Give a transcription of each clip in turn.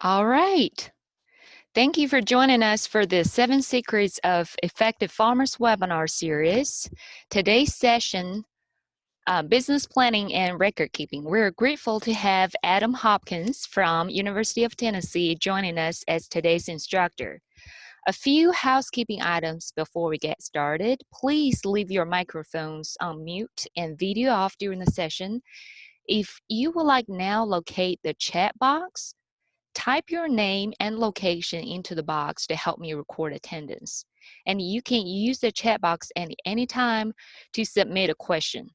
All right. Thank you for joining us for the 7 Secrets of Effective Farmers webinar series. Today's session, Business Planning and Record Keeping. We're grateful to have Adam Hopkins from University of Tennessee joining us as today's instructor. A few housekeeping items before we get started. Please leave your microphones on mute and video off during the session. If you would like now locate the chat box, type your name and location into the box to help me record attendance. And you can use the chat box at any time to submit a question.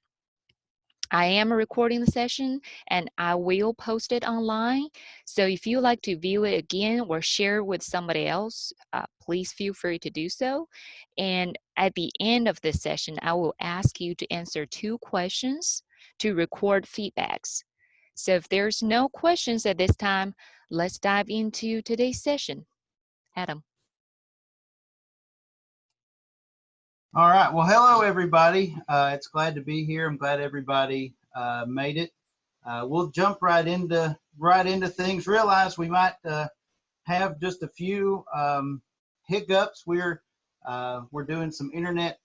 I am recording the session and I will post it online. So if you like to view it again or share with somebody else, please feel free to do so. And at the end of this session, I will ask you to answer 2 questions to record feedbacks. So if there's no questions at this time, let's dive into today's session. Adam. All right. Well, hello, everybody. It's glad to be here. I'm glad everybody made it. We'll jump right into things. Realize we might have just a few hiccups. We're doing some internet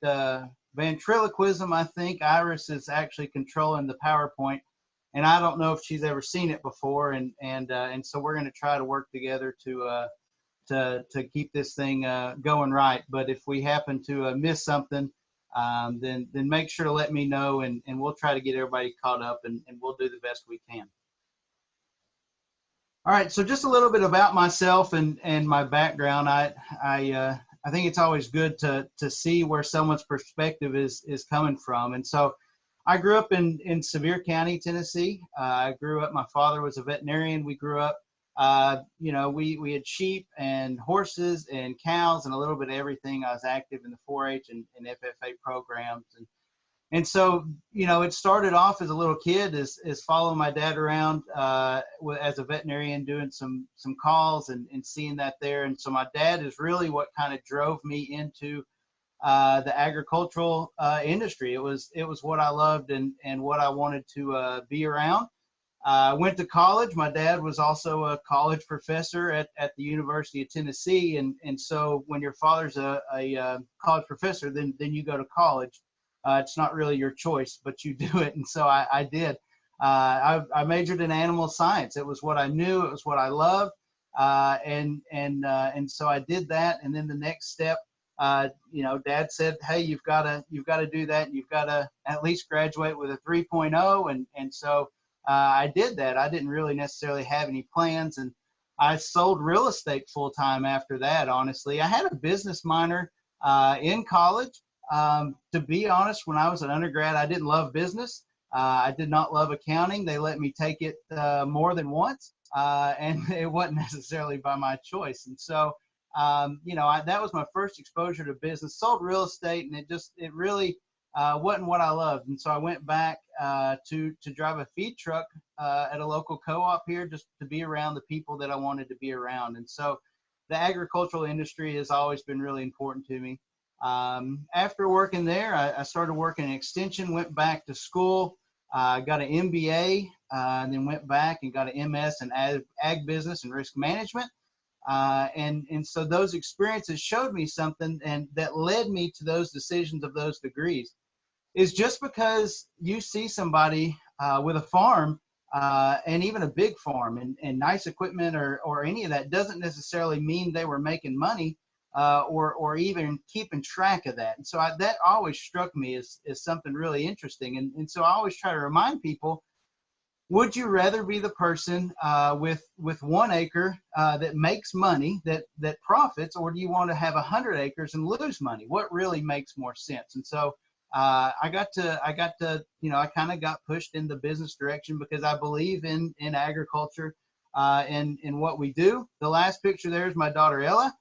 ventriloquism. I think Iris is actually controlling the PowerPoint, and I don't know if she's ever seen it before. And so we're going to try to work together to keep this thing going right. But if we happen to miss something, then make sure to let me know, and we'll try to get everybody caught up, and we'll do the best we can. All right, so just a little bit about myself and my background. I think it's always good to see where someone's perspective is coming from. And so I grew up in Sevier County, Tennessee. I grew up, my father was a veterinarian. We grew up, we had sheep and horses and cows and a little bit of everything. I was active in the 4-H and FFA programs. And so, it started off as a little kid as following my dad around as a veterinarian, doing some calls and seeing that there. And so my dad is really what kind of drove me into the agricultural industry. It was what I loved and what I wanted to be around. I went to college. My dad was also a college professor at the University of Tennessee. And so when your father's a college professor, then you go to college. It's not really your choice, but you do it. And so I did. I majored in animal science. It was what I knew. It was what I loved. And so I did that. And then the next step, Dad said, hey, you've got to do that. You've got to at least graduate with a 3.0. And so I did that. I didn't really necessarily have any plans. And I sold real estate full time after that, honestly. I had a business minor in college. To be honest, when I was an undergrad, I didn't love business. I did not love accounting. They let me take it more than once, and it wasn't necessarily by my choice. And so, that was my first exposure to business. Sold real estate, and it really wasn't what I loved. And so I went back to drive a feed truck at a local co-op here, just to be around the people that I wanted to be around. And so the agricultural industry has always been really important to me. After working there, I started working in extension, went back to school, got an MBA, and then went back and got an MS in ag business and risk management. And so those experiences showed me something, and that led me to those decisions of those degrees. Is just because you see somebody with a farm and even a big farm and nice equipment or any of that doesn't necessarily mean they were making money. Or even keeping track of that. And so that always struck me as something really interesting. And so I always try to remind people, would you rather be the person with 1 acre that makes money, that profits, or do you want to have 100 acres and lose money? What really makes more sense? And so I kind of got pushed in the business direction because I believe in agriculture and in what we do. The last picture there is my daughter Ella.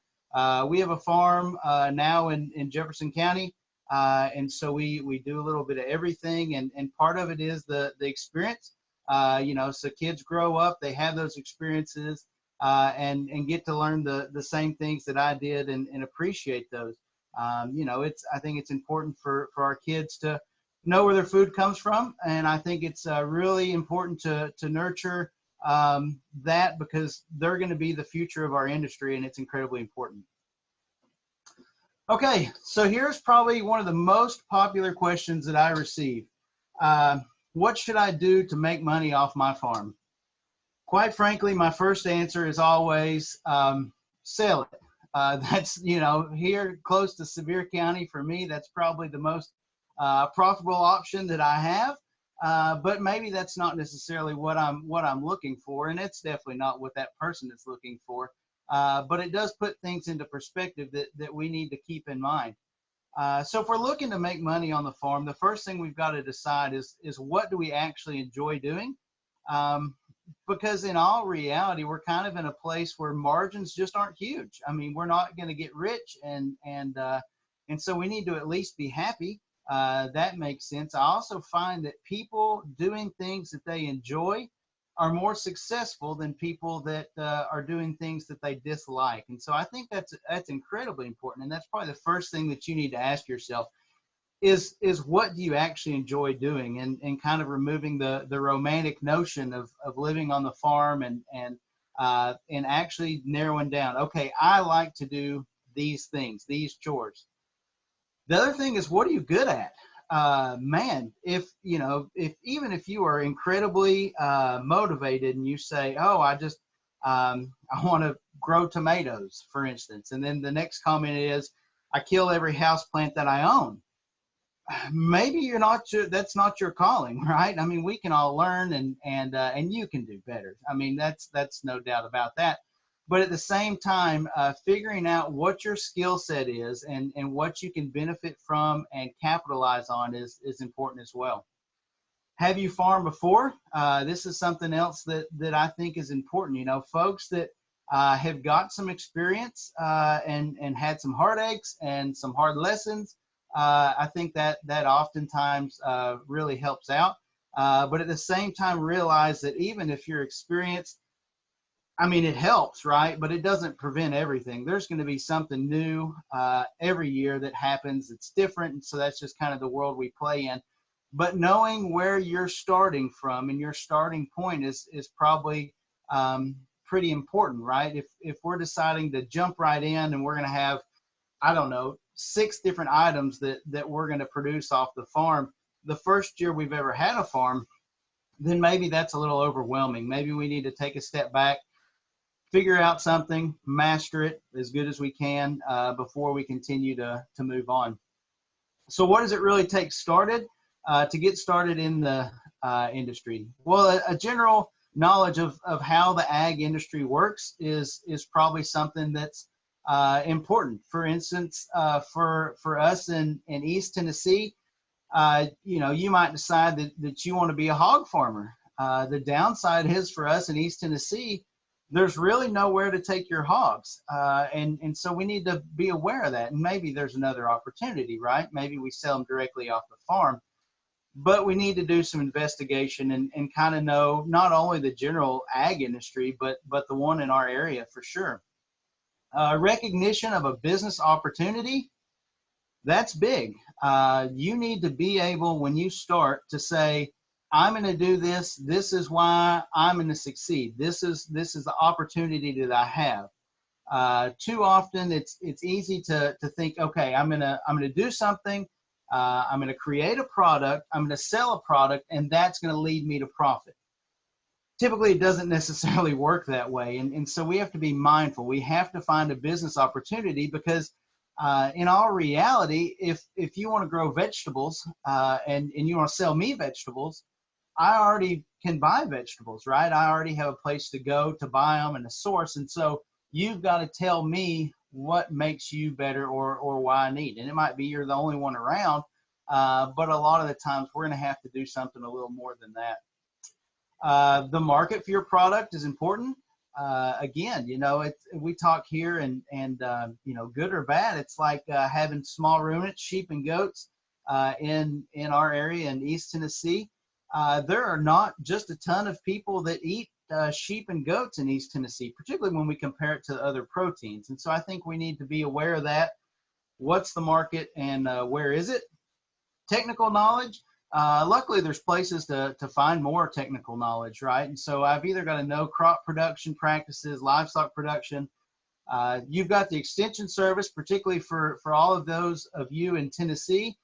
We have a farm now in Jefferson County, and so we do a little bit of everything, and part of it is the experience. So kids grow up, they have those experiences, and get to learn the same things that I did and appreciate those. I think it's important for our kids to know where their food comes from, and I think it's really important to nurture that, because they're going to be the future of our industry, and it's incredibly important. Okay, so here's probably one of the most popular questions that I receive. What should I do to make money off my farm? Quite frankly, my first answer is always sell it. That's, here close to Sevier County, for me, that's probably the most profitable option that I have. But maybe that's not necessarily what I'm looking for, and it's definitely not what that person is looking for. But it does put things into perspective that we need to keep in mind. So if we're looking to make money on the farm, the first thing we've got to decide is what do we actually enjoy doing? Because in all reality, we're kind of in a place where margins just aren't huge. I mean, we're not going to get rich, and so we need to at least be happy. That makes sense. I also find that people doing things that they enjoy are more successful than people that are doing things that they dislike. And so I think that's incredibly important. And that's probably the first thing that you need to ask yourself is what do you actually enjoy doing, and kind of removing the romantic notion of living on the farm, and actually narrowing down, okay, I like to do these things, these chores. The other thing is, what are you good at? Man, if even if you are incredibly motivated and you say, oh, I want to grow tomatoes, for instance, and then the next comment is, I kill every houseplant that I own. Maybe that's not your calling, right? I mean, we can all learn, and you can do better. I mean, that's no doubt about that. But at the same time, figuring out what your skill set is, and what you can benefit from and capitalize on is important as well. Have you farmed before? This is something else that I think is important. Folks that have got some experience and had some heartaches and some hard lessons, I think that oftentimes really helps out. But at the same time, realize that even if you're experienced, I mean, it helps, right? But it doesn't prevent everything. There's going to be something new every year that happens. It's different. And so that's just kind of the world we play in. But knowing where you're starting from and your starting point is probably pretty important, right? If we're deciding to jump right in and we're going to have, I don't know, 6 different items that we're going to produce off the farm, the first year we've ever had a farm, then maybe that's a little overwhelming. Maybe we need to take a step back, figure out something, master it as good as we can before we continue to move on. So what does it really take to get started in the industry? Well, a general knowledge of how the ag industry works is probably something that's important. For instance, for us in East Tennessee, you might decide that you want to be a hog farmer. The downside is, for us in East Tennessee, there's really nowhere to take your hogs. And so we need to be aware of that. And maybe there's another opportunity, right? Maybe we sell them directly off the farm. But we need to do some investigation and kind of know not only the general ag industry, but the one in our area for sure. Recognition of a business opportunity, that's big. You need to be able, when you start, to say, I'm going to do this. This is why I'm going to succeed. This is the opportunity that I have. Too often, it's easy to think, okay, I'm gonna do something. I'm going to create a product. I'm going to sell a product, and that's going to lead me to profit. Typically, it doesn't necessarily work that way, and so we have to be mindful. We have to find a business opportunity, because in all reality, if you want to grow vegetables and you want to sell me vegetables, I already can buy vegetables, right? I already have a place to go to buy them and a source. And so you've got to tell me what makes you better or why I need. And it might be you're the only one around, but a lot of the times we're going to have to do something a little more than that. The market for your product is important. Again, we talk here and good or bad, it's like having small ruminants, sheep and goats in our area in East Tennessee. There are not just a ton of people that eat sheep and goats in East Tennessee, particularly when we compare it to other proteins. And so I think we need to be aware of that. What's the market and where is it? Technical knowledge. luckily there's places to find more technical knowledge, right? And so I've either got to know crop production practices, livestock production. You've got the extension service, particularly for all of those of you in Tennessee.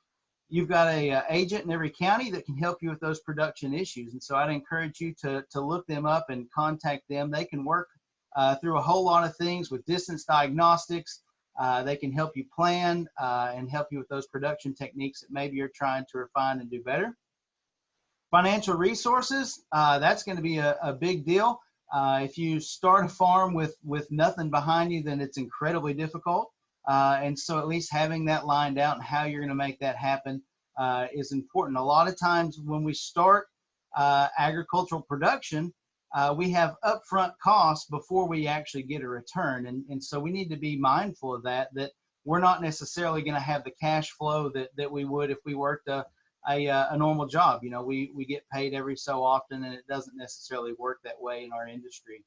You've got a agent in every county that can help you with those production issues. And so I'd encourage you to look them up and contact them. They can work through a whole lot of things with distance diagnostics. They can help you plan and help you with those production techniques that maybe you're trying to refine and do better. Financial resources, that's going to be a big deal. If you start a farm with nothing behind you, then it's incredibly difficult. And so at least having that lined out and how you're going to make that happen is important. A lot of times when we start agricultural production, we have upfront costs before we actually get a return. And so we need to be mindful of that we're not necessarily going to have the cash flow that we would if we worked a normal job. You know, we get paid every so often, and it doesn't necessarily work that way in our industry.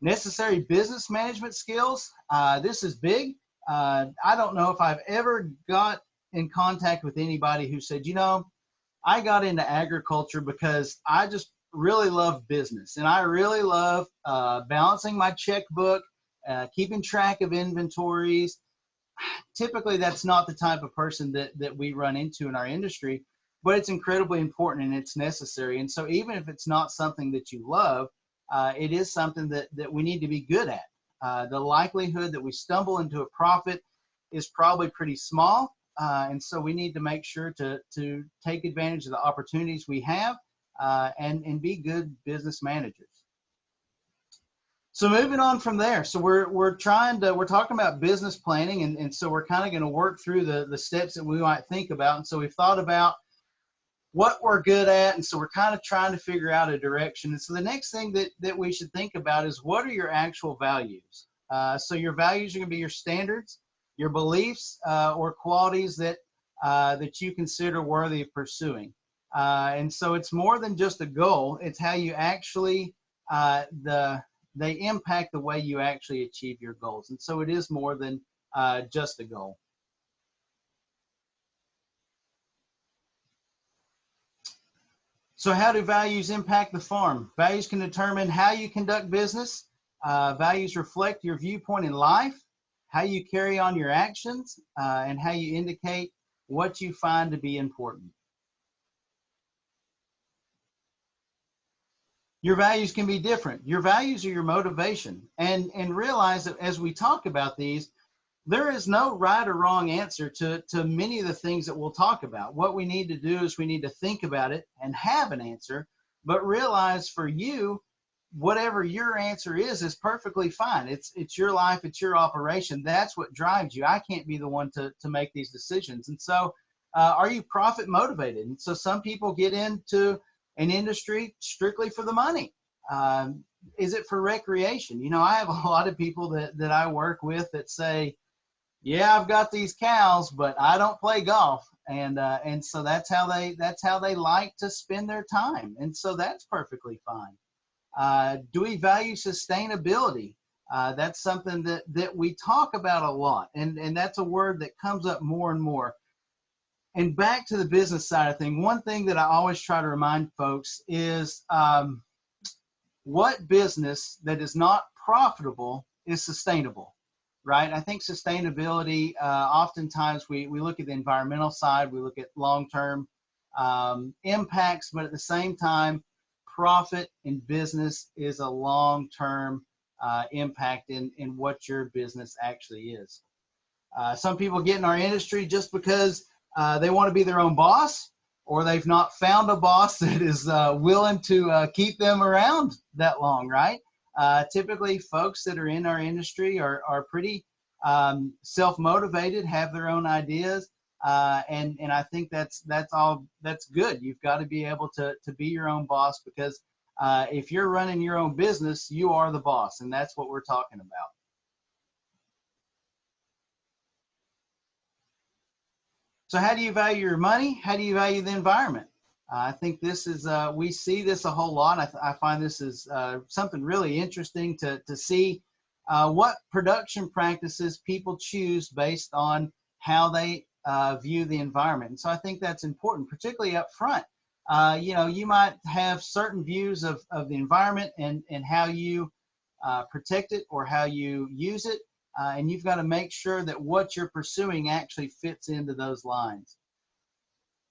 Necessary business management skills. This is big. I don't know if I've ever got in contact with anybody who said, you know, I got into agriculture because I just really love business, and I really love balancing my checkbook, keeping track of inventories. Typically, that's not the type of person that we run into in our industry, but it's incredibly important and it's necessary. And so even if it's not something that you love, it is something that we need to be good at. The likelihood that we stumble into a profit is probably pretty small. And so we need to make sure to take advantage of the opportunities we have and be good business managers. So moving on from there, so we're talking about business planning, and so we're kind of going to work through the steps that we might think about. And so we've thought about what we're good at, and so we're kind of trying to figure out a direction. And so the next thing that we should think about is, what are your actual values? So your values are going to be your standards, your beliefs, or qualities that you consider worthy of pursuing. And so it's more than just a goal. It's how you actually, they impact the way you actually achieve your goals. And so it is more than just a goal. So how do values impact the farm? Values can determine how you conduct business. Values reflect your viewpoint in life, how you carry on your actions, and how you indicate what you find to be important. Your values can be different. Your values are your motivation. And realize that as we talk about these, there is no right or wrong answer to many of the things that we'll talk about. What we need to do is we need to think about it and have an answer, but realize for you, whatever your answer is perfectly fine. It's your life, it's your operation. That's what drives you. I can't be the one to make these decisions. And so are you profit motivated? And so some people get into an industry strictly for the money. Is it for recreation? You know, I have a lot of people that I work with that say, yeah, I've got these cows, but I don't play golf. And so that's how they like to spend their time. And so that's perfectly fine. Do we value sustainability? That's something that we talk about a lot. And that's a word that comes up more and more. And back to the business side of things, one thing that I always try to remind folks is what business that is not profitable is sustainable, right? I think sustainability, oftentimes we look at the environmental side, we look at long-term impacts, but at the same time, profit in business is a long-term impact in what your business actually is. Some people get in our industry just because they want to be their own boss, or they've not found a boss that is willing to keep them around that long, right? Typically, folks that are in our industry are pretty self-motivated, have their own ideas, and I think that's good. You've got to be able to be your own boss, because if you're running your own business, you are the boss, and that's what we're talking about. So how do you value your money? How do you value the environment? I think this is, we see this a whole lot. I find this is something really interesting to see what production practices people choose based on how they view the environment. And so I think that's important, particularly up front. You know, you might have certain views of the environment and how you protect it or how you use it. And you've got to make sure that what you're pursuing actually fits into those lines.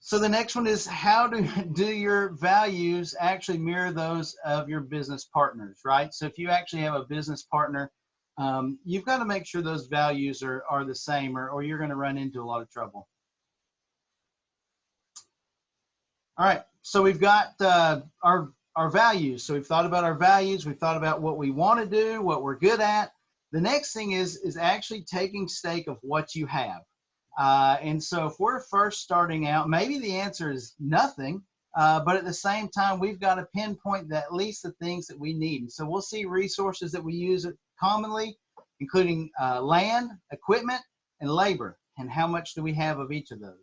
So the next one is, how do your values actually mirror those of your business partners, right? So if you actually have a business partner, you've got to make sure those values are the same, or you're going to run into a lot of trouble. All right, so we've got our values. So we've thought about our values. We've thought about what we want to do, what we're good at. The next thing is actually taking stake of what you have. And so if we're first starting out, maybe the answer is nothing, but at the same time, we've got to pinpoint at least the things that we need. And so we'll see resources that we use commonly, including land, equipment, and labor. And how much do we have of each of those?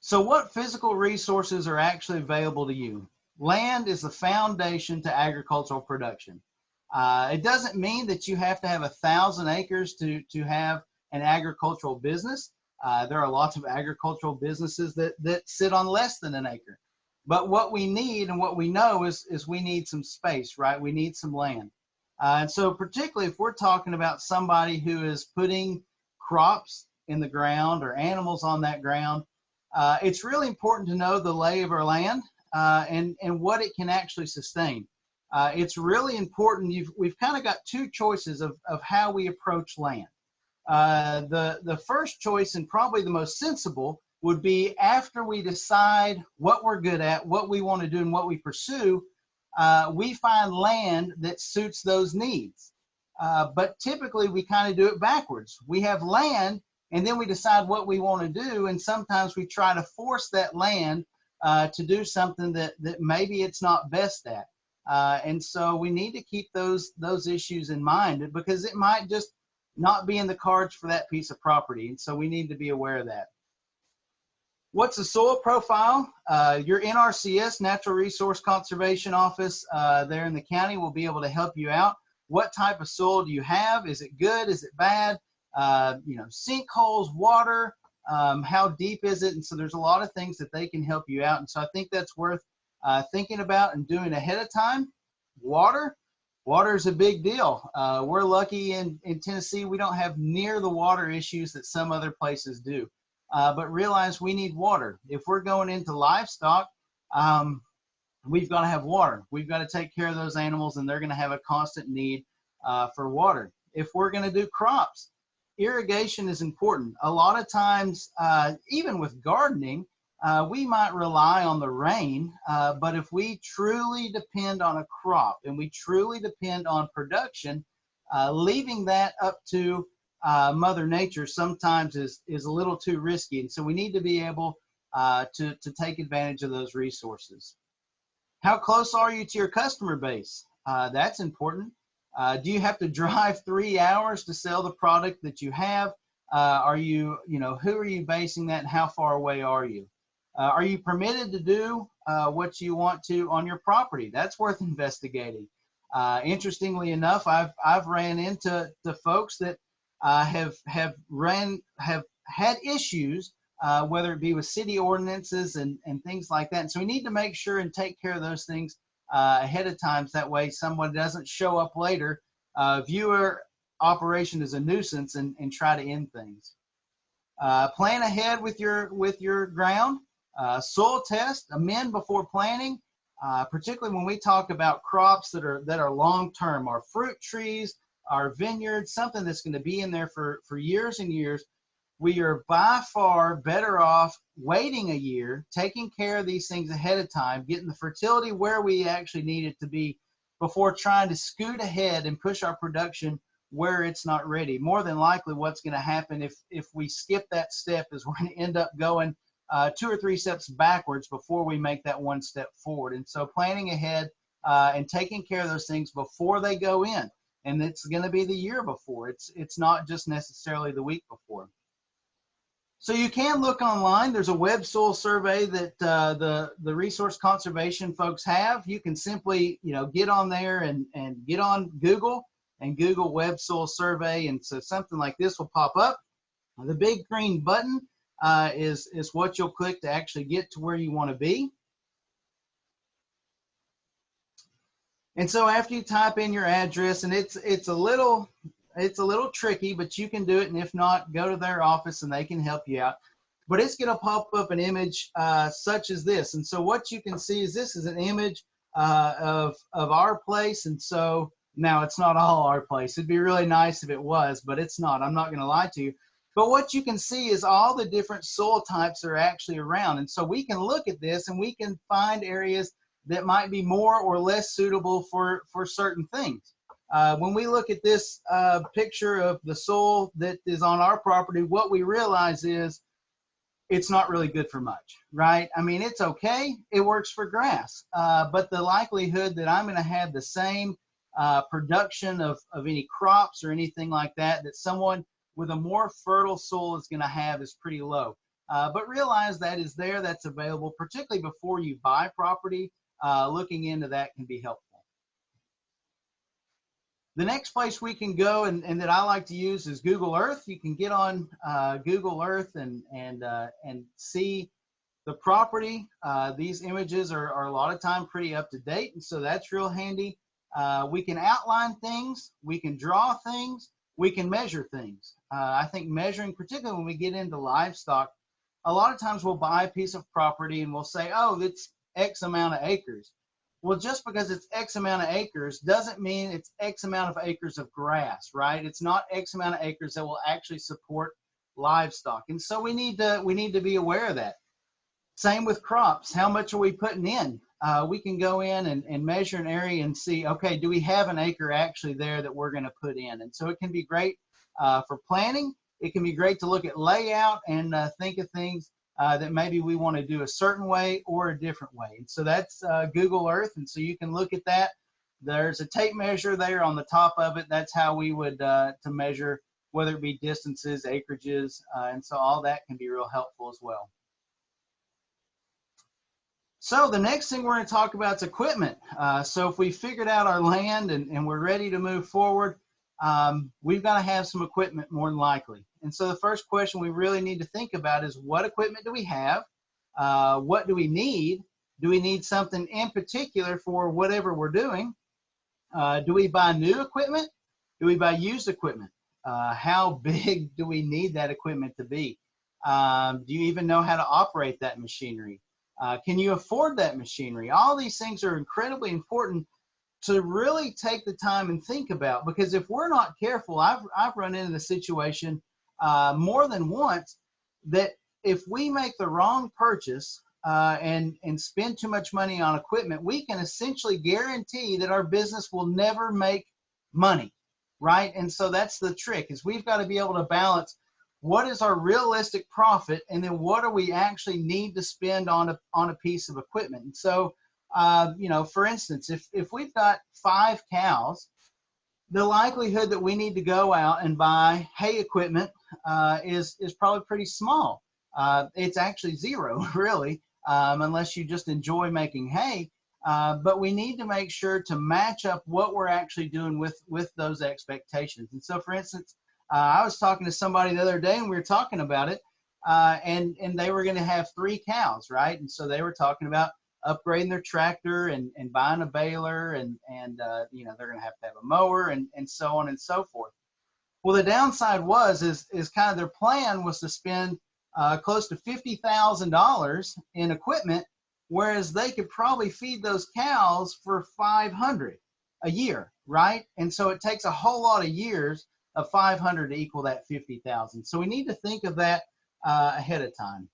So what physical resources are actually available to you? Land is the foundation to agricultural production. It doesn't mean that you have to have 1,000 acres to have an agricultural business. There are lots of agricultural businesses that sit on less than an acre. But what we need and what we know is we need some space, right? We need some land. And so particularly if we're talking about somebody who is putting crops in the ground or animals on that ground, it's really important to know the lay of our land and what it can actually sustain. It's really important. We've kind of got two choices of how we approach land. The first choice, and probably the most sensible, would be after we decide what we're good at, what we want to do, and what we pursue, we find land that suits those needs. But typically we kind of do it backwards. We have land, and then we decide what we want to do, and sometimes we try to force that land to do something that maybe it's not best at. And so we need to keep those issues in mind, because it might just not be in the cards for that piece of property. And so we need to be aware of that. What's the soil profile? Your NRCS, Natural Resource Conservation Office there in the county, will be able to help you out. What type of soil do you have? Is it good? Is it bad? You know, sinkholes, water, how deep is it? And so there's a lot of things that they can help you out. And so I think that's worth thinking about and doing ahead of time. Water is a big deal. We're lucky in Tennessee, we don't have near the water issues that some other places do. But realize we need water. If we're going into livestock, we've got to have water. We've got to take care of those animals, and they're going to have a constant need for water. If we're going to do crops, irrigation is important. A lot of times, even with gardening, we might rely on the rain, but if we truly depend on a crop and we truly depend on production, leaving that up to Mother Nature sometimes is a little too risky. And so we need to be able to take advantage of those resources. How close are you to your customer base? That's important. Do you have to drive 3 hours to sell the product that you have? Are you, who are you basing that, and how far away are you? Are you permitted to do what you want to on your property? That's worth investigating. Interestingly enough, I've ran into the folks that have had issues, whether it be with city ordinances and things like that. And so we need to make sure and take care of those things ahead of time, so that way someone doesn't show up later, view our operation as a nuisance, and try to end things. Plan ahead with your ground. Soil test, amend before planting, particularly when we talk about crops that are long-term, our fruit trees, our vineyards, something that's going to be in there for years and years. We are by far better off waiting a year, taking care of these things ahead of time, getting the fertility where we actually need it to be, before trying to scoot ahead and push our production where it's not ready. More than likely what's going to happen if we skip that step is we're going to end up going 2 or 3 steps backwards before we make that one step forward. And so planning ahead and taking care of those things before they go in. And it's going to be the year before. It's not just necessarily the week before. So you can look online. There's a web soil survey that the resource conservation folks have. You can simply, get on there and get on Google and Google Web Soil Survey, and so something like this will pop up. The big green button is what you'll click to actually get to where you want to be. And so after you type in your address, and it's a little tricky, but you can do it. And if not, go to their office and they can help you out. But it's going to pop up an image such as this. And so what you can see is this is an image of our place. And so now it's not all our place. It'd be really nice if it was, but it's not. I'm not going to lie to you. But what you can see is all the different soil types are actually around. And so we can look at this and we can find areas that might be more or less suitable for certain things. When we look at this picture of the soil that is on our property, what we realize is it's not really good for much, right? I mean, it's okay, it works for grass, but the likelihood that I'm gonna have the same production of any crops or anything like that someone with a more fertile soil is gonna have is pretty low. But realize that is there, that's available, particularly before you buy property. Looking into that can be helpful. The next place we can go and that I like to use is Google Earth. You can get on Google Earth and see the property. These images are a lot of time pretty up to date, and so that's real handy. We can outline things, we can draw things, we can measure things. I think measuring, particularly when we get into livestock, a lot of times we'll buy a piece of property and we'll say, oh, that's X amount of acres. Well, just because it's X amount of acres doesn't mean it's X amount of acres of grass, right? It's not X amount of acres that will actually support livestock. And so we need to be aware of that. Same with crops. How much are we putting in? We can go in and measure an area and see, okay, do we have an acre actually there that we're going to put in? And so it can be great for planning. It can be great to look at layout and think of things that maybe we want to do a certain way or a different way. And so that's Google Earth. And so you can look at that. There's a tape measure there on the top of it. That's how we would to measure, whether it be distances, acreages, and so all that can be real helpful as well. So the next thing we're going to talk about is equipment. So if we figured out our land and we're ready to move forward, we've got to have some equipment more than likely. And so the first question we really need to think about is, what equipment do we have? What do we need? Do we need something in particular for whatever we're doing? Do we buy new equipment? Do we buy used equipment? How big do we need that equipment to be? Do you even know how to operate that machinery? Can you afford that machinery? All these things are incredibly important to really take the time and think about, because if we're not careful, I've run into the situation more than once that if we make the wrong purchase and spend too much money on equipment, we can essentially guarantee that our business will never make money, right? And so that's the trick, is we've got to be able to balance what is our realistic profit, and then what do we actually need to spend on a piece of equipment. And so, you know, for instance, if we've got 5 cows, the likelihood that we need to go out and buy hay equipment is probably pretty small. It's actually zero, really, unless you just enjoy making hay. But we need to make sure to match up what we're actually doing with those expectations. And so, for instance, I was talking to somebody the other day and we were talking about it, and they were going to have 3 cows, right? And so they were talking about upgrading their tractor and buying a baler and you know, they're going to have a mower and so on and so forth. Well, the downside is kind of their plan was to spend close to $50,000 in equipment, whereas they could probably feed those cows for $500 a year, right? And so it takes a whole lot of years of $500 to equal that $50,000. So we need to think of that ahead of time.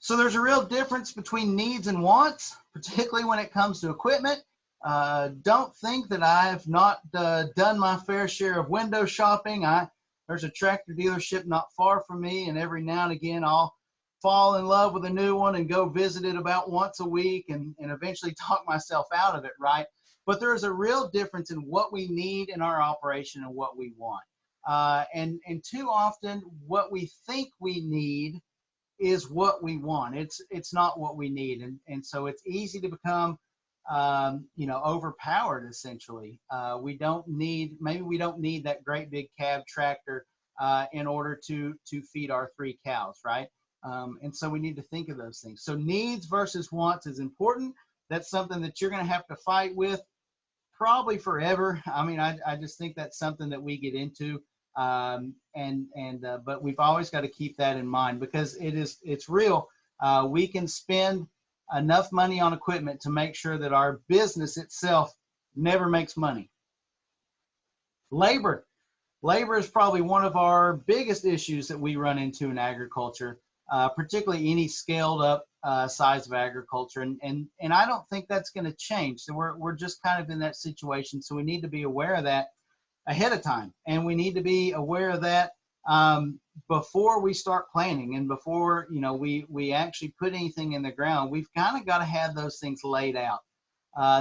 So there's a real difference between needs and wants, particularly when it comes to equipment. Don't think that I've not done my fair share of window shopping. There's a tractor dealership not far from me, and every now and again I'll fall in love with a new one and go visit it about once a week and eventually talk myself out of it, right? But there is a real difference in what we need in our operation and what we want. And too often what we think we need is what we want. It's not what we need. And so it's easy to become, overpowered essentially. Maybe we don't need that great big cab tractor in order to feed our 3 cows, right? And so we need to think of those things. So needs versus wants is important. That's something that you're going to have to fight with probably forever. I mean, I just think that's something that we get into. But we've always got to keep that in mind because it's real. We can spend enough money on equipment to make sure that our business itself never makes money. Labor is probably one of our biggest issues that we run into in agriculture, particularly any scaled up size of agriculture. And I don't think that's going to change. So we're just kind of in that situation. So we need to be aware of that ahead of time. And we need to be aware of that before we start planning and before, we actually put anything in the ground. We've kind of got to have those things laid out.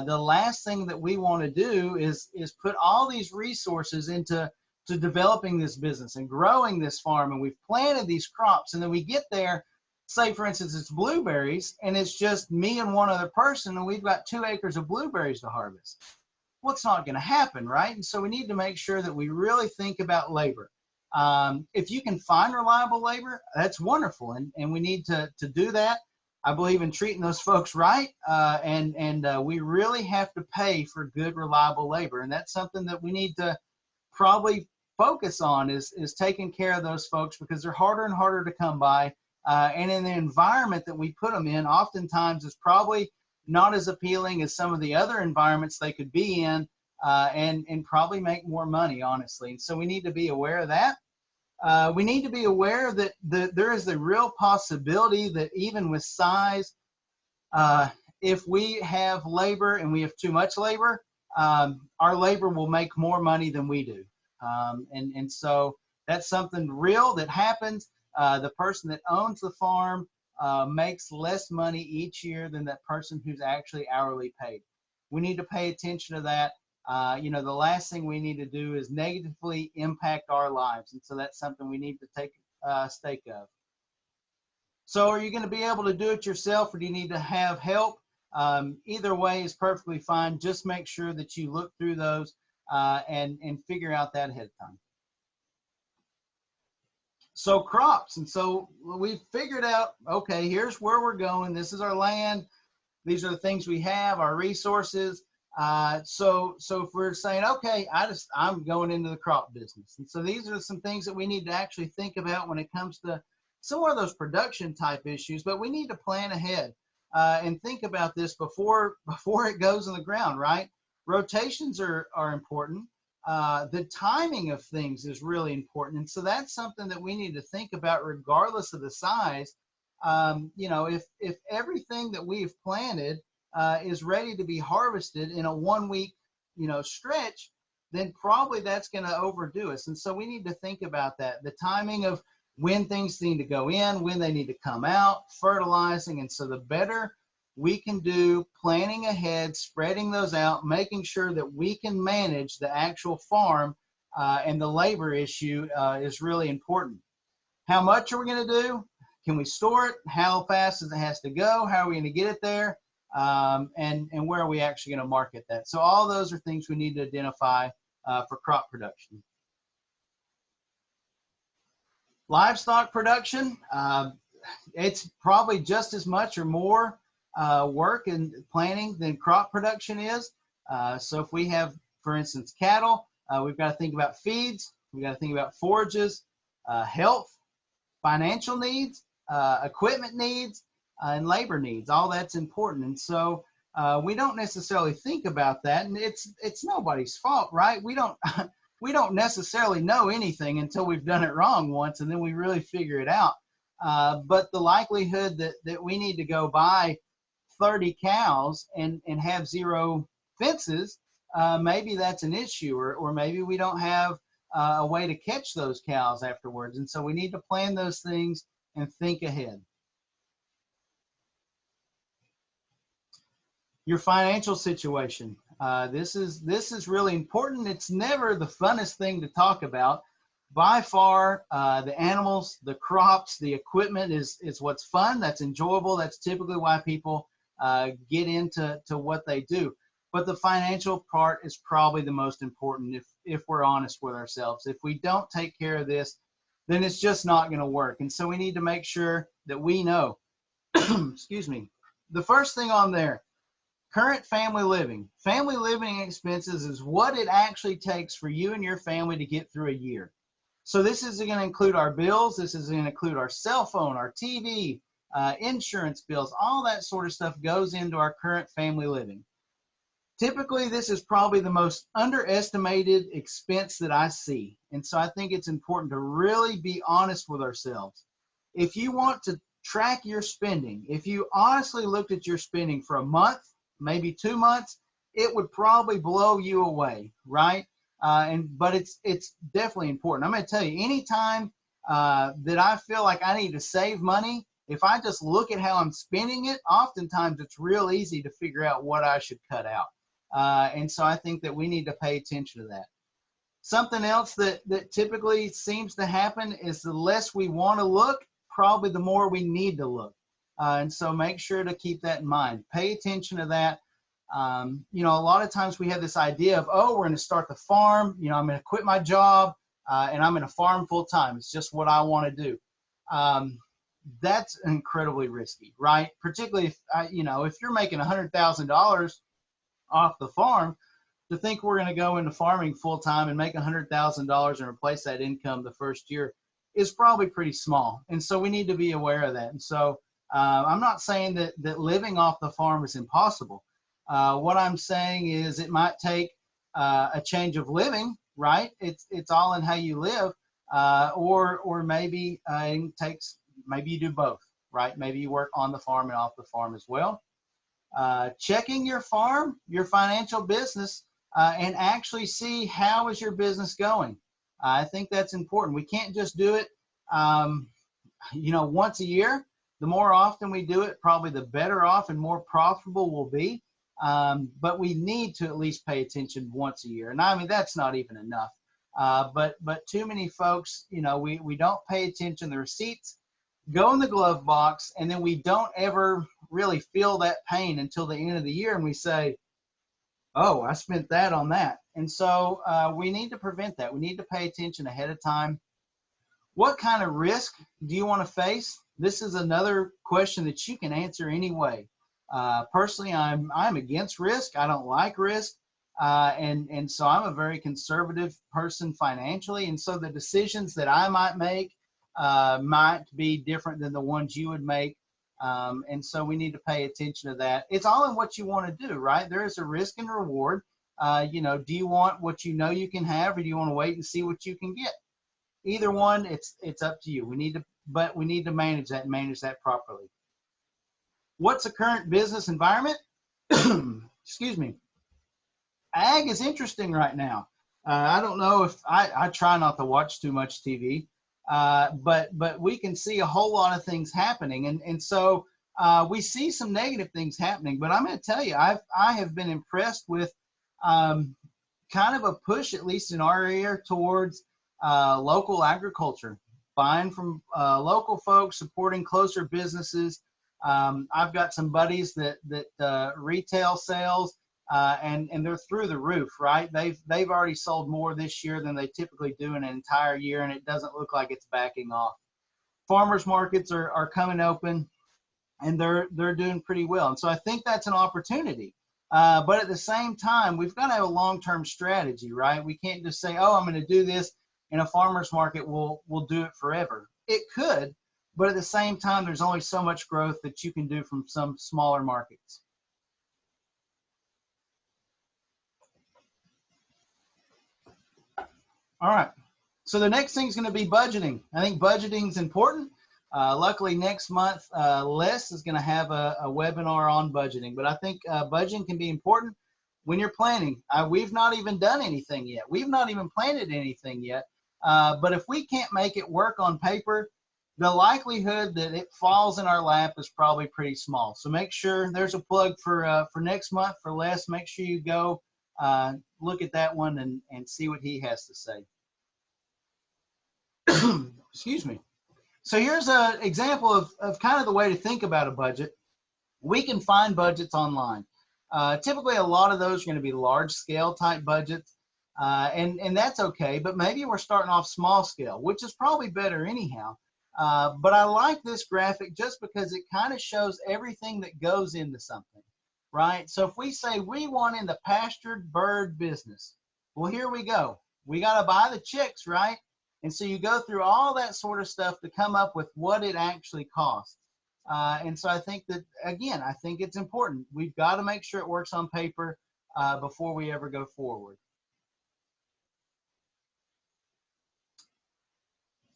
The last thing that we want to do is put all these resources into developing this business and growing this farm. And we've planted these crops and then we get there, say for instance, it's blueberries and it's just me and one other person and we've got 2 acres of blueberries to harvest. Well, it's not going to happen, right? And so we need to make sure that we really think about labor. If you can find reliable labor, that's wonderful. And we need to do that. I believe in treating those folks right. And we really have to pay for good, reliable labor. And that's something that we need to probably focus on is taking care of those folks because they're harder and harder to come by. And in the environment that we put them in, oftentimes is probably not as appealing as some of the other environments they could be in, and probably make more money, honestly. So we need to be aware of that. We need to be aware that there is the real possibility that even with size, if we have labor and we have too much labor, our labor will make more money than we do. And so that's something real that happens. The person that owns the farm makes less money each year than that person who's actually hourly paid. We need to pay attention to that. The last thing we need to do is negatively impact our lives. And so that's something we need to take stake of. So are you going to be able to do it yourself or do you need to have help? Either way is perfectly fine. Just make sure that you look through those and figure out that ahead of time. So crops, and so we figured out, okay, here's where we're going. This is our land. These are the things we have, our resources. So if we're saying, okay, I'm going into the crop business. And so these are some things that we need to actually think about when it comes to some of those production type issues, but we need to plan ahead and think about this before it goes in the ground, right? Rotations are important. The timing of things is really important. And so that's something that we need to think about regardless of the size. If everything that we've planted is ready to be harvested in a 1 week, stretch, then probably that's going to overdo us. And so we need to think about that. The timing of when things need to go in, when they need to come out, fertilizing. And so the better we can do planning ahead, spreading those out, making sure that we can manage the actual farm and the labor issue is really important. How much are we going to do? Can we store it? How fast does it has to go? How are we going to get it there? And where are we actually going to market that? So all those are things we need to identify for crop production. Livestock production, it's probably just as much or more work and planning than crop production is. So if we have, for instance, cattle, we've got to think about feeds, we've got to think about forages, health, financial needs, equipment needs, and labor needs. All that's important. And so we don't necessarily think about that, and it's nobody's fault, right? We don't necessarily know anything until we've done it wrong once, and then we really figure it out. But the likelihood that we need to go buy 30 cows and have 0 fences, maybe that's an issue, or maybe we don't have a way to catch those cows afterwards. And so we need to plan those things and think ahead. Your financial situation. This is really important. It's never the funnest thing to talk about, by far, the animals, the crops, the equipment is what's fun. That's enjoyable. That's typically why people get into what they do. But the financial part is probably the most important if we're honest with ourselves. If we don't take care of this, then it's just not going to work. And so we need to make sure that we know, excuse me, the first thing on there, current family living. Family living expenses is what it actually takes for you and your family to get through a year. So this is going to include our bills. This is going to include our cell phone, our TV, insurance bills, all that sort of stuff goes into our current family living. Typically, this is probably the most underestimated expense that I see. And so I think it's important to really be honest with ourselves. If you want to track your spending, if you honestly looked at your spending for a month, maybe 2 months, it would probably blow you away, right? But it's definitely important. I'm going to tell you, anytime that I feel like I need to save money, if I just look at how I'm spending it, oftentimes it's real easy to figure out what I should cut out. And so I think that we need to pay attention to that. Something else that typically seems to happen is the less we want to look, probably the more we need to look. And so make sure to keep that in mind. Pay attention to that. You know, a lot of times we have this idea of, oh, we're going to start the farm. You know, I'm going to quit my job and I'm going to farm full time. It's just what I want to do. That's incredibly risky, right? Particularly if, you know, if you're making $100,000 off the farm, to think we're going to go into farming full time and make $100,000 and replace that income the first year is probably pretty small. And so we need to be aware of that. And so I'm not saying that living off the farm is impossible. What I'm saying is it might take a change of living, right? It's all in how you live, or maybe it takes, maybe you do both, right? Maybe you work on the farm and off the farm as well. Checking your farm, your financial business, and actually see how is your business going. I think that's important. We can't just do it, you know, once a year. The more often we do it, probably the better off and more profitable we'll be. But we need to at least pay attention once a year. And I mean, that's not even enough. But too many folks, you know, we don't pay attention. The receipts go in the glove box, and then we don't ever really feel that pain until the end of the year. And we say, oh, I spent that on that. And so we need to prevent that. We need to pay attention ahead of time. What kind of risk do you want to face? This is another question that you can answer anyway. Personally, I'm against risk. I don't like risk. And so I'm a very conservative person financially. And so the decisions that I might make might be different than the ones you would make. And so we need to pay attention to that. It's all in what you want to do, right? There is a risk and reward. You know, do you want what you know you can have, or do you want to wait and see what you can get? Either one, it's up to you. We need to manage that properly. What's the current business environment? Excuse me. Ag is interesting right now. I don't know if I try not to watch too much TV, but we can see a whole lot of things happening, and so we see some negative things happening. But I'm going to tell you, I have been impressed with kind of a push, at least in our area, towards local agriculture, buying from local folks, supporting closer businesses. I've got some buddies that retail sales, and they're through the roof, right? They've already sold more this year than they typically do in an entire year, and it doesn't look like it's backing off. Farmers markets are coming open, and they're doing pretty well. And so I think that's an opportunity. But at the same time, we've got to have a long-term strategy, right? We can't just say, oh, I'm going to do this in a farmer's market, we'll do it forever. It could, but at the same time, there's only so much growth that you can do from some smaller markets. All right, so the next thing is going to be budgeting. I think budgeting is important. Luckily, next month, Les is going to have a webinar on budgeting, but I think budgeting can be important when you're planning. We've not even done anything yet. We've not even planted anything yet. But if we can't make it work on paper, the likelihood that it falls in our lap is probably pretty small. So make sure, there's a plug for next month for Les. Make sure you go look at that one and see what he has to say. Excuse me. So here's an example of kind of the way to think about a budget. We can find budgets online. Typically, a lot of those are going to be large scale type budgets, and that's okay. But maybe we're starting off small scale, which is probably better anyhow. But I like this graphic just because it kind of shows everything that goes into something, right? So if we say we want in the pastured bird business, well, here we go. We got to buy the chicks, right? And so you go through all that sort of stuff to come up with what it actually costs. And so I think that, again, I think it's important. We've got to make sure it works on paper before we ever go forward.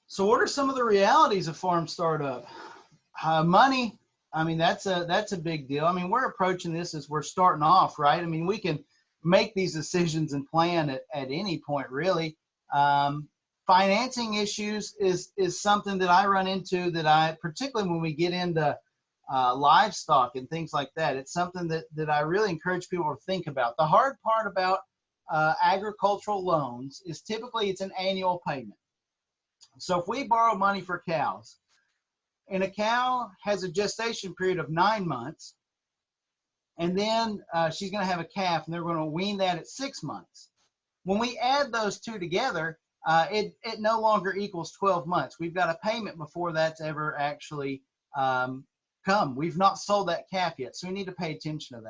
So what are some of the realities of farm startup? Money, I mean, that's a big deal. I mean, we're approaching this as we're starting off, right? I mean, we can make these decisions and plan at any point, really. Financing issues is something that I run into, that particularly when we get into livestock and things like that, it's something that I really encourage people to think about. The hard part about agricultural loans is typically it's an annual payment. So if we borrow money for cows, and a cow has a gestation period of 9 months, and then she's going to have a calf, and they're going to wean that at 6 months. When we add those two together, it no longer equals 12 months. We've got a payment before that's ever actually come. We've not sold that calf yet, so we need to pay attention to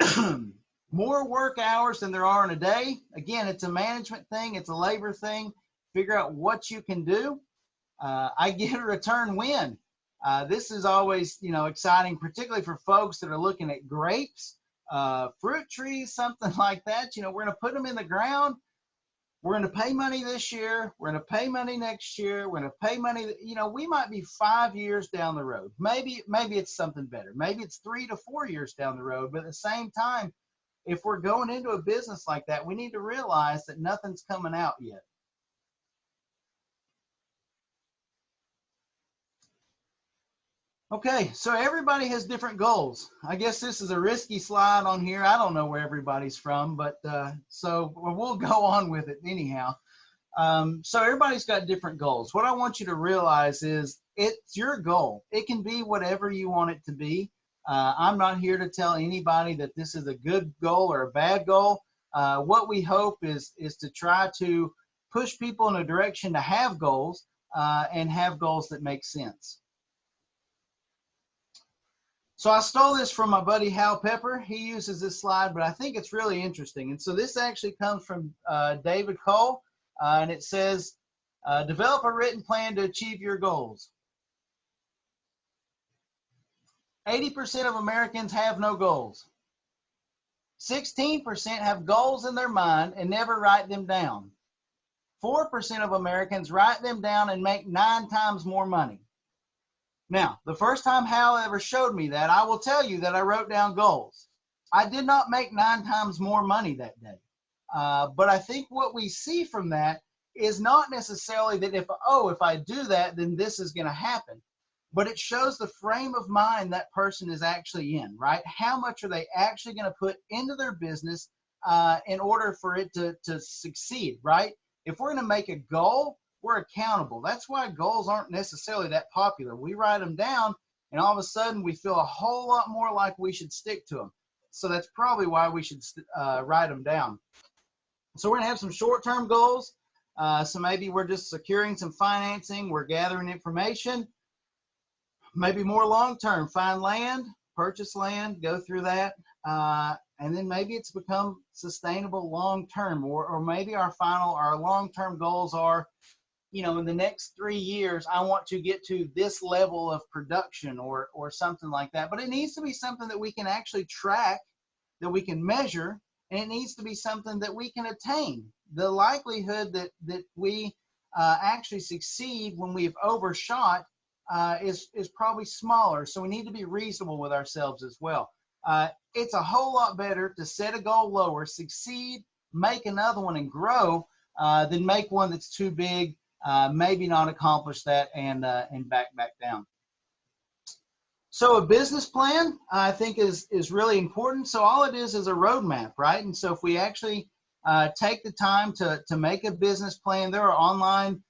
that. More work hours than there are in a day. Again, it's a management thing. It's a labor thing. Figure out what you can do. I get a return when. This is always, exciting, particularly for folks that are looking at grapes, fruit trees, something like that. We're going to put them in the ground. We're going to pay money this year. We're going to pay money next year. We're going to pay money. We might be 5 years down the road. Maybe it's something better. Maybe it's 3 to 4 years down the road. But at the same time, if we're going into a business like that, we need to realize that nothing's coming out yet. Okay, so everybody has different goals. I guess this is a risky slide on here. I don't know where everybody's from, but so we'll go on with it anyhow. So everybody's got different goals. What I want you to realize is it's your goal. It can be whatever you want it to be. I'm not here to tell anybody that this is a good goal or a bad goal. What we hope is to try to push people in a direction to have goals and have goals that make sense. So I stole this from my buddy Hal Pepper. He uses this slide, but I think it's really interesting. And so this actually comes from David Cole, and it says, develop a written plan to achieve your goals. 80% of Americans have no goals. 16% have goals in their mind and never write them down. 4% of Americans write them down and make 9 times more money. Now, the first time Hal ever showed me that, I will tell you that I wrote down goals. I did not make 9 times more money that day. But I think what we see from that is not necessarily that if I do that, then this is going to happen. But it shows the frame of mind that person is actually in, right? How much are they actually going to put into their business in order for it to succeed, right? If we're going to make a goal, we're accountable. That's why goals aren't necessarily that popular. We write them down, and all of a sudden we feel a whole lot more like we should stick to them. So that's probably why we should write them down. So we're going to have some short-term goals. So maybe we're just securing some financing. We're gathering information. Maybe more long-term, find land, purchase land, go through that. And then maybe it's become sustainable long-term, or maybe our long-term goals are, in the next 3 years, I want to get to this level of production or something like that. But it needs to be something that we can actually track, that we can measure, and it needs to be something that we can attain. The likelihood that we actually succeed when we've overshot is probably smaller. So we need to be reasonable with ourselves as well. It's a whole lot better to set a goal lower, succeed, make another one and grow, than make one that's too big, maybe not accomplish that and back down. So a business plan, I think, is really important. So all it is a roadmap, right? And so if we actually take the time to make a business plan. There are online,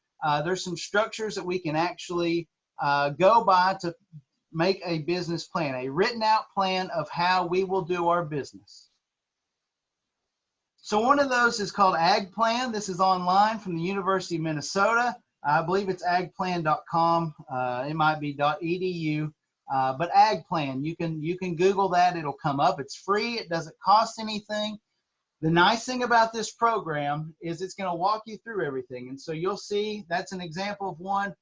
there's some structures that we can actually go by to make a business plan, a written out plan of how we will do our business. So one of those is called Ag Plan. This is online from the University of Minnesota. I believe it's agplan.com. It might be .edu, but Ag Plan. You can Google that. It'll come up. It's free. It doesn't cost anything. The nice thing about this program is it's going to walk you through everything. And so you'll see that's an example of one.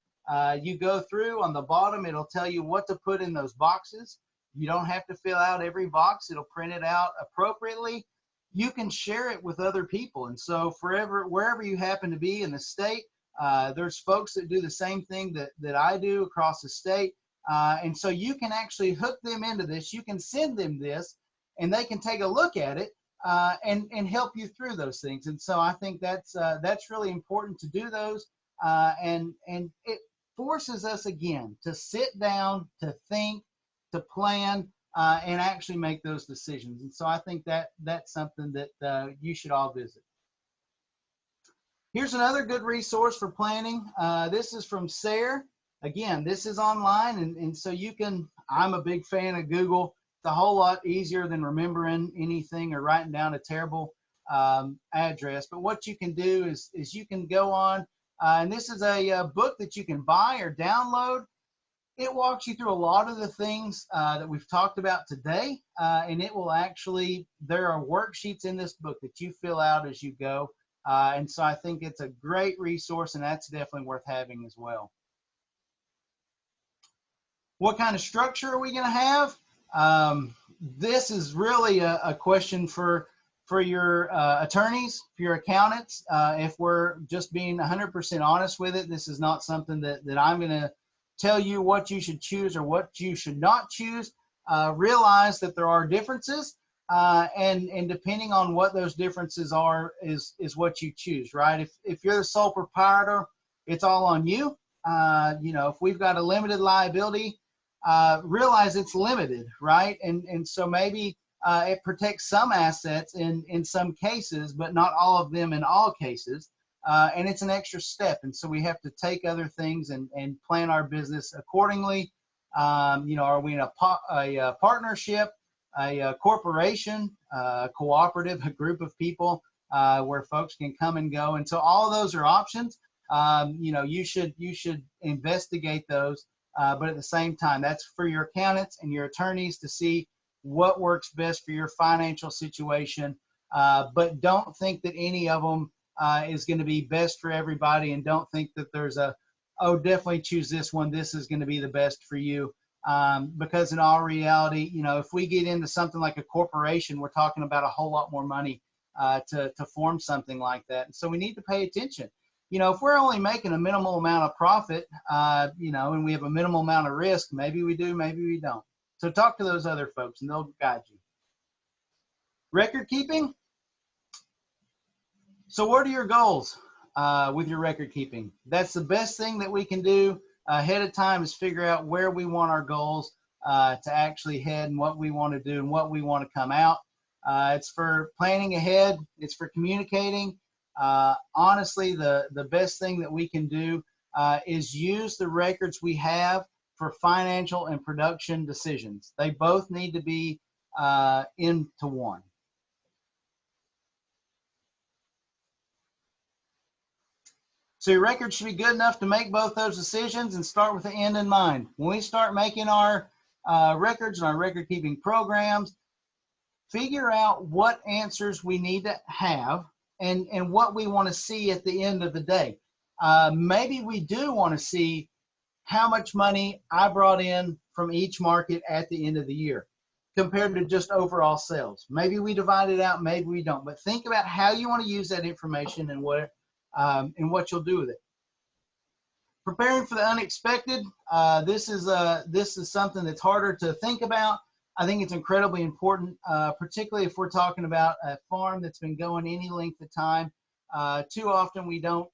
You go through on the bottom, it'll tell you what to put in those boxes. You don't have to fill out every box. It'll print it out appropriately. You can share it with other people. And so wherever you happen to be in the state, there's folks that do the same thing that I do across the state. And so you can actually hook them into this. You can send them this and they can take a look at it and help you through those things. And so I think that's really important to do those. And it forces us again to sit down, to think, to plan, and actually make those decisions. And so I think that's something that you should all visit. Here's another good resource for planning. This is from SARE. Again, this is online, and so you can, I'm a big fan of Google. It's a whole lot easier than remembering anything or writing down a terrible address. But what you can do is you can go on, and this is a book that you can buy or download. It walks you through a lot of the things that we've talked about today, and it will actually, there are worksheets in this book that you fill out as you go. And so I think it's a great resource, and that's definitely worth having as well. What kind of structure are we going to have? This is really a question for your attorneys, for your accountants. If we're just being 100% honest with it, this is not something that I'm going to tell you what you should choose or what you should not choose. Realize that there are differences, and depending on what those differences are is what you choose, right? If you're the sole proprietor, it's all on you. You know, if we've got a limited liability, realize it's limited, right? And so maybe it protects some assets in some cases, but not all of them in all cases. And it's an extra step. And so we have to take other things and plan our business accordingly. You know, are we in a partnership, a corporation, a cooperative, a group of people where folks can come and go? And so all of those are options. You know, you should investigate those. But at the same time, that's for your accountants and your attorneys to see what works best for your financial situation. But don't think that any of them is going to be best for everybody, and don't think that there's oh, definitely choose this one. This is going to be the best for you. Because in all reality, you know, if we get into something like a corporation, we're talking about a whole lot more money to form something like that. And so we need to pay attention. You know, if we're only making a minimal amount of profit, you know, and we have a minimal amount of risk, maybe we do, maybe we don't. So talk to those other folks and they'll guide you. Record keeping. So what are your goals with your record keeping? That's the best thing that we can do ahead of time, is figure out where we want our goals to actually head and what we want to do and what we want to come out. It's for planning ahead. It's for communicating. Honestly, the best thing that we can do is use the records we have for financial and production decisions. They both need to be into one. So your record should be good enough to make both those decisions and start with the end in mind. When we start making our records and our record keeping programs, figure out what answers we need to have and what we want to see at the end of the day. Maybe we do want to see how much money I brought in from each market at the end of the year compared to just overall sales. Maybe we divide it out, maybe we don't. But think about how you want to use that information and what you'll do with it. Preparing for the unexpected. This is something that's harder to think about. I think it's incredibly important, particularly if we're talking about a farm that's been going any length of time. Too often we don't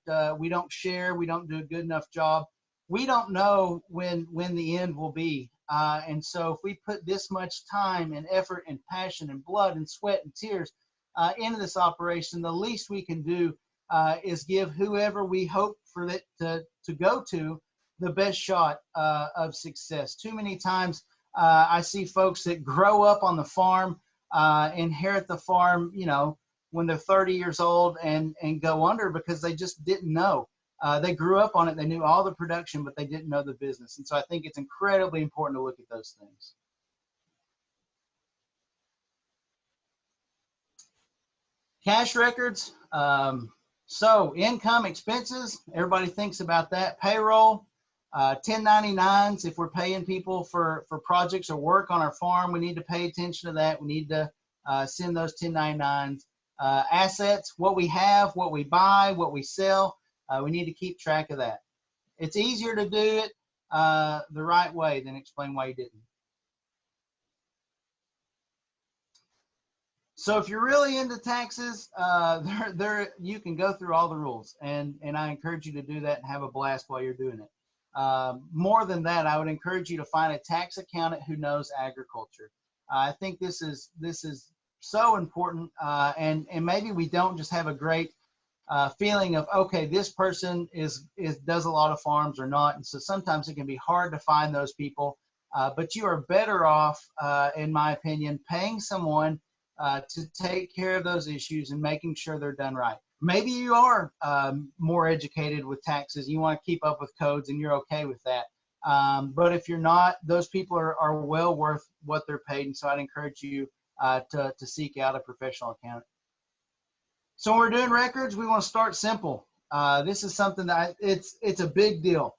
share, we don't do a good enough job. We don't know when the end will be. And so if we put this much time and effort and passion and blood and sweat and tears into this operation, the least we can do is give whoever we hope for it to go to the best shot of success. Too many times I see folks that grow up on the farm, inherit the farm, when they're 30 years old and go under because they just didn't know. They grew up on it. They knew all the production, but they didn't know the business. And so I think it's incredibly important to look at those things. Cash records. So income, expenses, everybody thinks about that. Payroll, 1099s, if we're paying people for projects or work on our farm, we need to pay attention to that. We need to send those 1099s. Assets, what we have, what we buy, what we sell, we need to keep track of that. It's easier to do it the right way than explain why you didn't. So if you're really into taxes, you can go through all the rules, and I encourage you to do that and have a blast while you're doing it. More than that, I would encourage you to find a tax accountant who knows agriculture. I think this is so important, and maybe we don't just have a great feeling of, okay, this person does a lot of farms or not, and so sometimes it can be hard to find those people, but you are better off, in my opinion, paying someone to take care of those issues and making sure they're done right. Maybe you are more educated with taxes, you want to keep up with codes, and you're okay with that. But if you're not, those people are well worth what they're paid, and so I'd encourage you to seek out a professional accountant. So when we're doing records, we want to start simple. This is something that it's a big deal.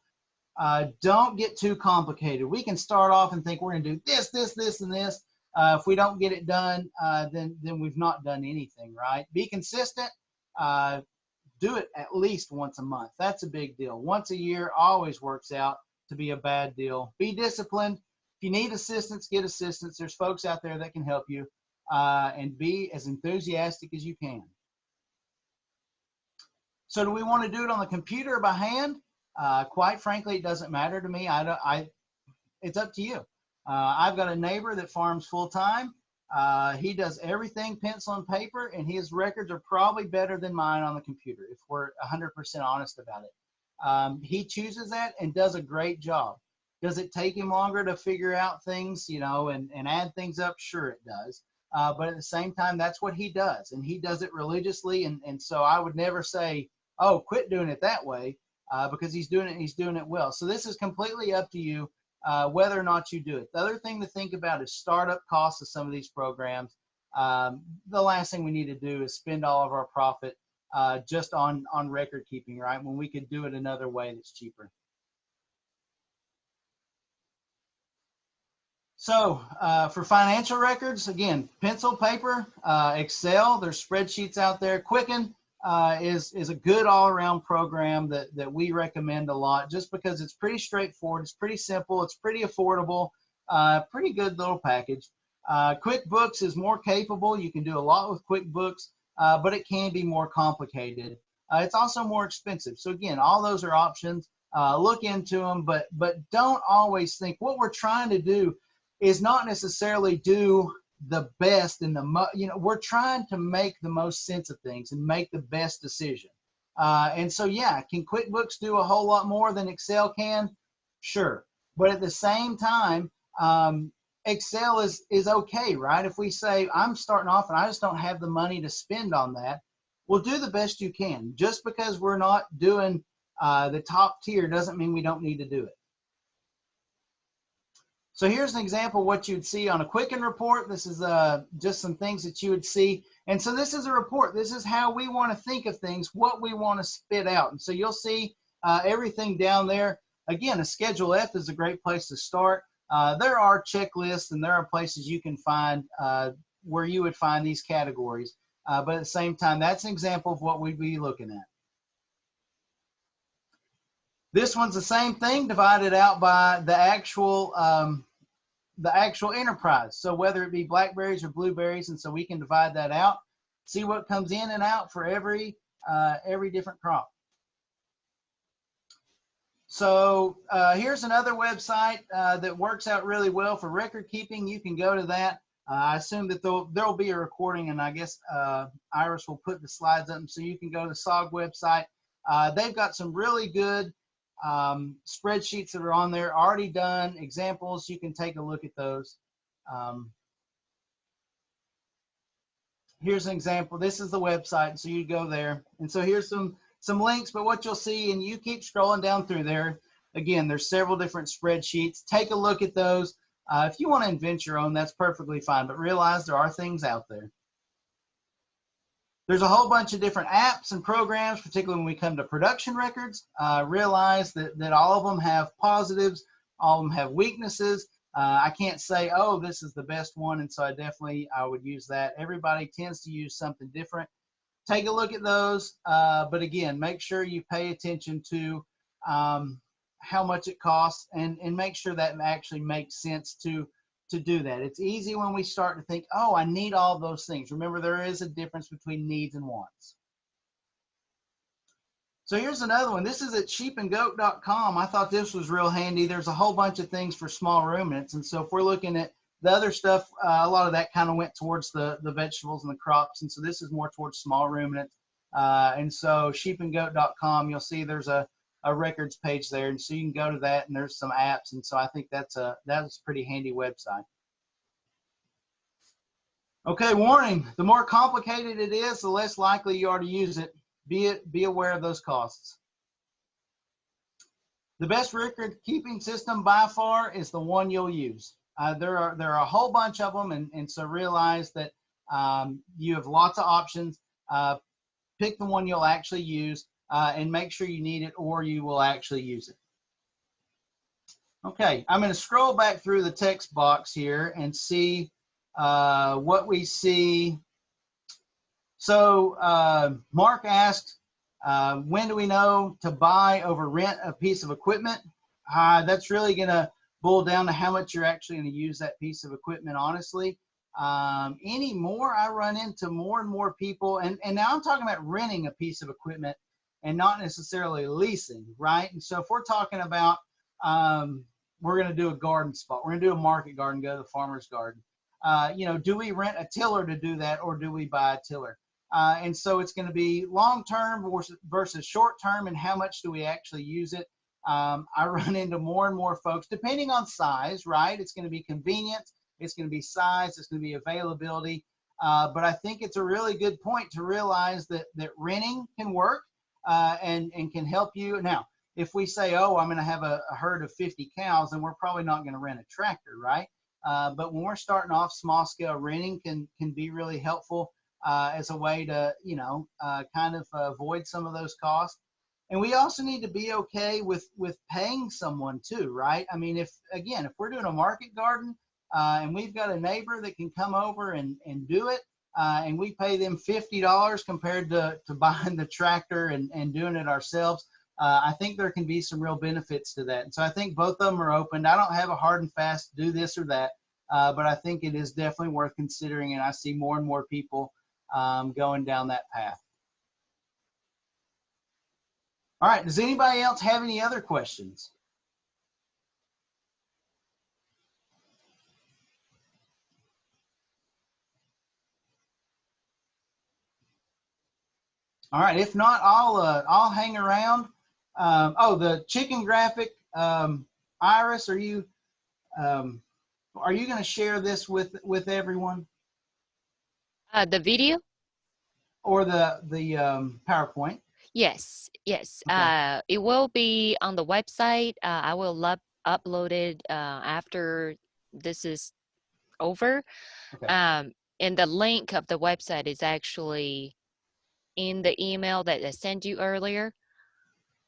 Don't get too complicated. We can start off and think we're going to do this, this, this, and this. If we don't get it done, then we've not done anything, right? Be consistent. Do it at least once a month. That's a big deal. Once a year always works out to be a bad deal. Be disciplined. If you need assistance, get assistance. There's folks out there that can help you. And be as enthusiastic as you can. So do we want to do it on the computer or by hand? Quite frankly, it doesn't matter to me. It's up to you. I've got a neighbor that farms full-time. He does everything pencil and paper, and his records are probably better than mine on the computer, if we're 100% honest about it. He chooses that and does a great job. Does it take him longer to figure out things, and add things up? Sure it does. But at the same time, that's what he does, and he does it religiously. And so I would never say, oh, quit doing it that way, because he's doing it well. So this is completely up to you, whether or not you do it. The other thing to think about is startup costs of some of these programs. The last thing we need to do is spend all of our profit just on record keeping, right? When we could do it another way that's cheaper. So for financial records, again, pencil, paper, Excel, there's spreadsheets out there. Quicken is a good all-around program that we recommend a lot, just because it's pretty straightforward, it's pretty simple, it's pretty affordable, pretty good little package. QuickBooks is more capable. You can do a lot with QuickBooks, but it can be more complicated. It's also more expensive. So again, all those are options. Look into them, but don't always think what we're trying to do is not necessarily do the best and we're trying to make the most sense of things and make the best decision. And so, yeah, can QuickBooks do a whole lot more than Excel can? Sure. But at the same time, Excel is okay, right? If we say, I'm starting off and I just don't have the money to spend on that, well, do the best you can. Just because we're not doing the top tier doesn't mean we don't need to do it. So here's an example of what you'd see on a Quicken report. This is just some things that you would see. And so this is a report. This is how we want to think of things, what we want to spit out. And so you'll see everything down there. Again, a Schedule F is a great place to start. There are checklists and there are places you can find where you would find these categories. But at the same time, that's an example of what we'd be looking at. This one's the same thing, divided out by the actual enterprise. So whether it be blackberries or blueberries, and so we can divide that out, see what comes in and out for every different crop. So here's another website that works out really well for record keeping. You can go to that. I assume that there'll be a recording, and I guess Iris will put the slides up so you can go to the SOG website. They've got some really good spreadsheets that are on there, already done, examples. You can take a look at those. Here's an example. This is the website, so you go there. And so here's some links, but what you'll see, and you keep scrolling down through there, again, there's several different spreadsheets. Take a look at those. If you want to invent your own, that's perfectly fine, but realize there are things out there. There's a whole bunch of different apps and programs, particularly when we come to production records. Realize that all of them have positives, all of them have weaknesses. I can't say, oh, this is the best one, and so I would use that. Everybody tends to use something different. Take a look at those, but again, make sure you pay attention to how much it costs, and make sure that actually makes sense to do that. It's easy when we start to think, oh, I need all those things. Remember, there is a difference between needs and wants. So here's another one. This is at sheepandgoat.com. I thought this was real handy. There's a whole bunch of things for small ruminants. And so if we're looking at the other stuff, a lot of that kind of went towards the vegetables and the crops. And so this is more towards small ruminants. And so sheepandgoat.com, you'll see there's a records page there. And so you can go to that, and there's some apps. And so I think that's a pretty handy website. Okay, warning, the more complicated it is, the less likely you are to use it. Be aware of those costs. The best record keeping system by far is the one you'll use. There are a whole bunch of them, and so realize that you have lots of options. Pick the one you'll actually use, and make sure you need it or you will actually use it. Okay, I'm going to scroll back through the text box here and see what we see. So Mark asked, when do we know to buy over rent a piece of equipment? That's really going to boil down to how much you're actually going to use that piece of equipment, honestly. Anymore, I run into more and more people, and now I'm talking about renting a piece of equipment and not necessarily leasing, right? And so if we're talking about, we're going to do a garden spot, we're going to do a market garden, go to the farmer's garden. You know, do we rent a tiller to do that, or do we buy a tiller? And so it's going to be long-term versus short-term, and how much do we actually use it? I run into more and more folks, depending on size, right? It's going to be convenience, it's going to be size, it's going to be availability. But I think it's a really good point to realize that renting can work and can help you. Now, if we say, oh, I'm going to have a herd of 50 cows, then we're probably not going to rent a tractor, right? But when we're starting off, small-scale renting can be really helpful as a way to, you know, kind of avoid some of those costs. And we also need to be okay with paying someone too, right? I mean, if we're doing a market garden and we've got a neighbor that can come over and do it, and we pay them $50 compared to buying the tractor and doing it ourselves, I think there can be some real benefits to that. And so I think both of them are open. I don't have a hard and fast do this or that, but I think it is definitely worth considering, and I see more and more people going down that path. All right, does anybody else have any other questions? All right, if not, I'll hang around. Oh, the chicken graphic, Iris, are you going to share this with everyone? The video? Or the PowerPoint? Yes. Okay. It will be on the website. I will upload it after this is over. Okay. And the link of the website is actually in the email that I sent you earlier.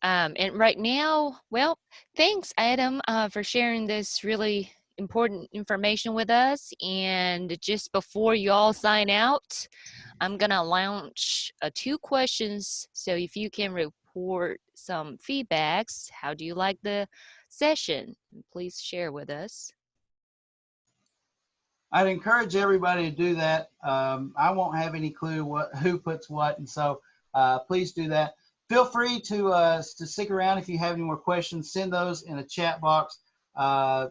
And right now, well, thanks, Adam, for sharing this really important information with us. And just before you all sign out, I'm going to launch 2 questions. So if you can report some feedbacks, how do you like the session? Please share with us. I'd encourage everybody to do that. I won't have any clue who puts what, and so please do that. Feel free to stick around if you have any more questions. Send those in a chat box.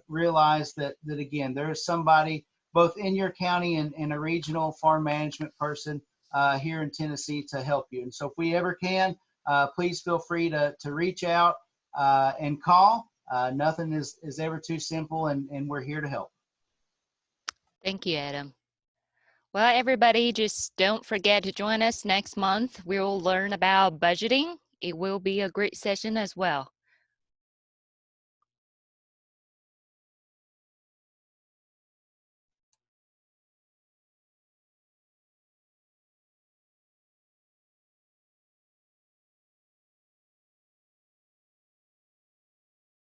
Realize that again, there is somebody both in your county and a regional farm management person here in Tennessee to help you. And so if we ever can, please feel free to reach out and call. Nothing is ever too simple, and we're here to help. Thank you, Adam. Well, everybody, just don't forget to join us next month. We will learn about budgeting. It will be a great session as well.